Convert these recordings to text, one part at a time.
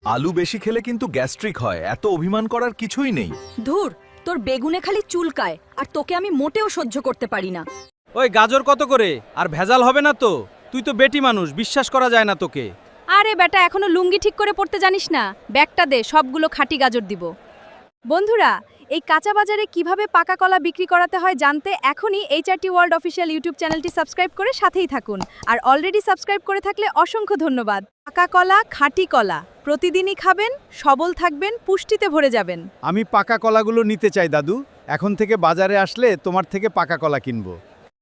আলু বেশি খেলে কিন্তু গ্যাস্ট্রিক হয়, এত অভিমান করার কিছুই নেই। ধুর, তোর বেগুনে খালি চুলকায় আর তোকে আমি মোটেও সহ্য করতে পারি না। ওই গাজর কত করে? আর ভেজাল হবে না তো? তুই তো বেটি মানুষ, বিশ্বাস করা যায় না তোকে। আরে বেটা, এখনো লুঙ্গি ঠিক করে পড়তে জানিস না? ব্যাগটা দে, সবগুলো খাঁটি গাজর দিব। বন্ধুরা, এই কাঁচা বাজারে কিভাবে পাকা কলা বিক্রি করাতে হয় জানতে এখনই HRT ওয়ার্ল্ড অফিসিয়াল ইউটিউব চ্যানেলটি সাবস্ক্রাইব করে সাথেই থাকুন। আর অলরেডি সাবস্ক্রাইব করে থাকলে অসংখ্য ধন্যবাদ। পাকা কলা, খাঁটি কলা, প্রতিদিনই খাবেন, সবল থাকবেন, পুষ্টিতে ভরে যাবেন। আমি পাকা কলাগুলো নিতে চাই দাদু। এখন থেকে বাজারে আসলে তোমার থেকে পাকা কলা কিনবো।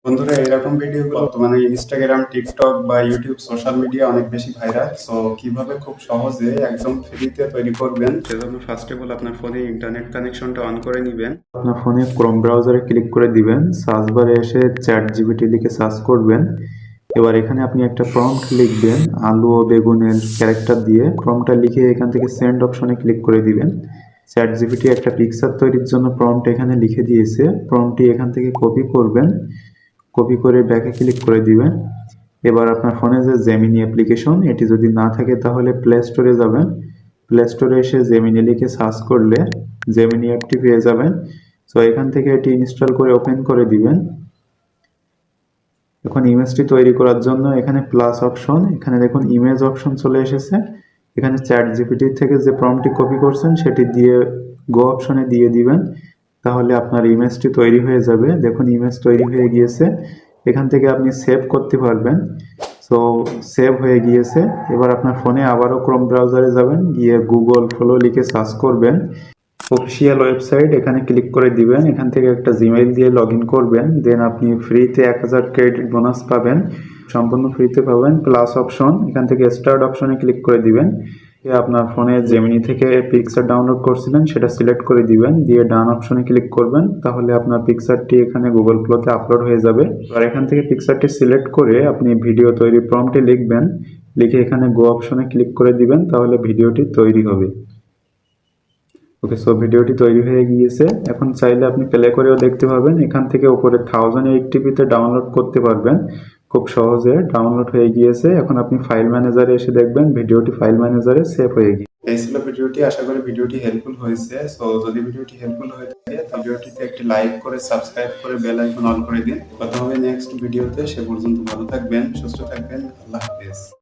বন্ধুরা, এরকম ভিডিও বর্তমানে ইনস্টাগ্রাম, টিকটক বা ইউটিউব সোশ্যাল মিডিয়া অনেক বেশি ভাইরাল। সো কিভাবে খুব সহজে একদম ফ্রিতে তৈরি করবেন, সেজন্য ফার্স্ট অফ অল আপনার ফোনে ইন্টারনেট কানেকশনটা অন করে নেবেন। আপনার ফোনে ক্রোম ব্রাউজারে ক্লিক করে দিবেন, সার্চ বারে এসে ChatGPT লিখে সার্চ করবেন। এবার এখানে আপনি একটা প্রম্পট লিখবেন, আলু ও বেগুনের ক্যারেক্টার দিয়ে প্রম্পটটা লিখে এখান থেকে সেন্ড অপশনে ক্লিক করে দিবেন। ChatGPT একটা পিকচার তৈরির জন্য প্রম্পট এখানে লিখে দিয়েছে, প্রম্পটটি এখান থেকে কপি করবেন, কপি করে ব্যাকে ক্লিক করে দিবেন। এবার আপনার ফোনে যে জেমিনি অ্যাপ্লিকেশন, এটি যদি না থাকে তাহলে প্লে স্টোরে যাবেন। প্লে স্টোরে এসে জেমিনি লিখে সার্চ করলে জেমিনি অ্যাপটি পেয়ে যাবেন। সো এখান থেকে এটি ইনস্টল করে ওপেন করে দিবেন। এখন ইমেজটি তৈরি করার জন্য এখানে প্লাস অপশন, এখানে দেখুন ইমেজ অপশন চলে এসেছে। এখানে ChatGPT থেকে যে প্রম্পটটি কপি করছেন সেটি দিয়ে গো অপশনে দিয়ে দিবেন, তাহলে আপনার ইমেজটি তৈরি হয়ে যাবে। দেখুন ইমেজ তৈরি হয়ে গিয়েছে। এখান থেকে আপনি সেভ করতে পারবেন। সো সেভ হয়ে গিয়েছে। এবার আপনার ফোনে আবারও ক্রোম ব্রাউজারে যাবেন, গিয়ে গুগল ফলো লিখে সার্চ করবেন। অফিসিয়াল ওয়েবসাইট, এখানে ক্লিক করে দিবেন। এখান থেকে একটা জিমেইল দিয়ে লগ ইন করবেন। দেন আপনি ফ্রিতে 1000 ক্রেডিট বোনাস পাবেন, সম্পূর্ণ ফ্রিতে পাবেন। প্লাস অপশন, এখান থেকে স্টার্ট অপশনে ক্লিক করে দিবেন। আপনার ফোনে জেমিনি থেকে পিকচার ডাউনলোড করছিলেন সেটা সিলেক্ট করে দিবেন, দিয়ে ডান অপশনে ক্লিক করবেন, তাহলে আপনার পিকচারটি এখানে গুগল ফ্লোতে আপলোড হয়ে যাবে। আর এখান থেকে পিকচারটি সিলেক্ট করে আপনি ভিডিও তৈরি প্রম্পটে লিখবেন, লিখে এখানে গো অপশনে ক্লিক করে দিবেন, তাহলে ভিডিওটি তৈরি হবে। ওকে, সো ভিডিওটি তৈরি হয়ে গিয়েছে। এখন চাইলে আপনি প্লে করেও দেখতে পাবেন। এখান থেকে উপরে 1080p ডাউনলোড করতে পারবেন, খুব সহজে ডাউনলোড হয়ে গিয়েছে। এখন আপনি ফাইল ম্যানেজারে এসে দেখবেন ভিডিওটি ফাইল ম্যানেজারে সেভ হয়ে গিয়েছে। এই ছিল ভিডিওটি, আশা করি ভিডিওটি হেল্পফুল হয়েছে। সো যদি ভিডিওটি হেল্পফুল হয়ে থাকে তাহলে ভিডিওটিতে একটি লাইক করে সাবস্ক্রাইব করে বেল আইকন অন করে দিন। কথা হবে নেক্সট ভিডিওতে। সে পর্যন্ত ভালো থাকবেন, সুস্থ থাকবেন। আল্লাহ হাফেজ।